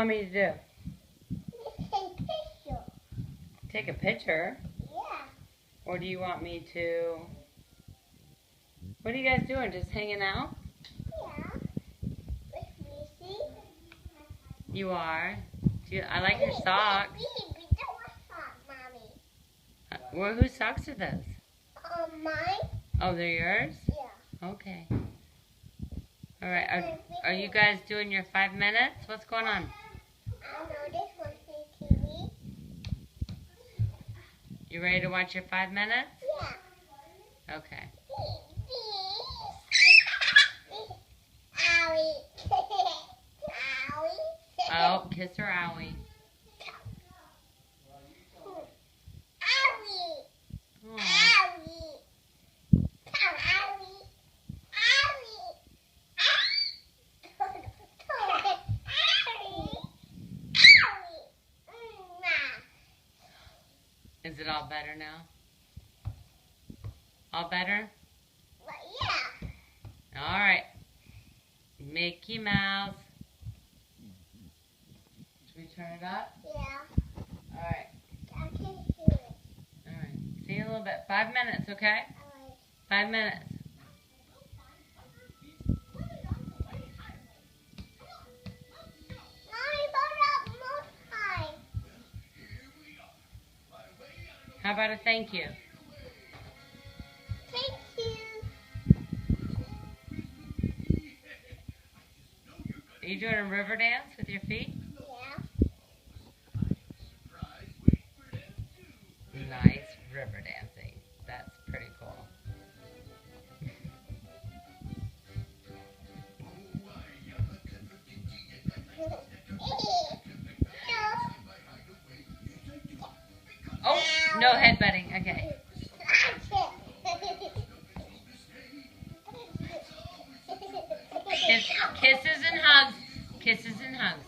want me to do? Take picture. Take a picture? Yeah. Or do you want me to... What are you guys doing? Just hanging out? Yeah. With Missy. You are? I like your socks. We don't want socks, Mommy. Well, whose socks are those? Mine? Oh, they're yours? Yeah. Okay. All right. Are you guys doing your 5 minutes? What's going on? I know this one's TV. You ready to watch your 5 minutes? Yeah. Okay. Owie. Owie. Oh, kiss her, Owie. Owie. Oh. Owie. Owie. Is it all better now? All better? Yeah. All right. Mickey Mouse. Should we turn it up? Yeah. All right. I can hear it. All right. See you in a little bit. 5 minutes, okay? Alright. 5 minutes. Mommy, put up more time. How about a thank you? Thank you. Are you doing a river dance with your feet? Yeah. Nice river dancing. That's pretty cool. Oh, no headbutting. Okay. Kisses and hugs. Kisses and hugs.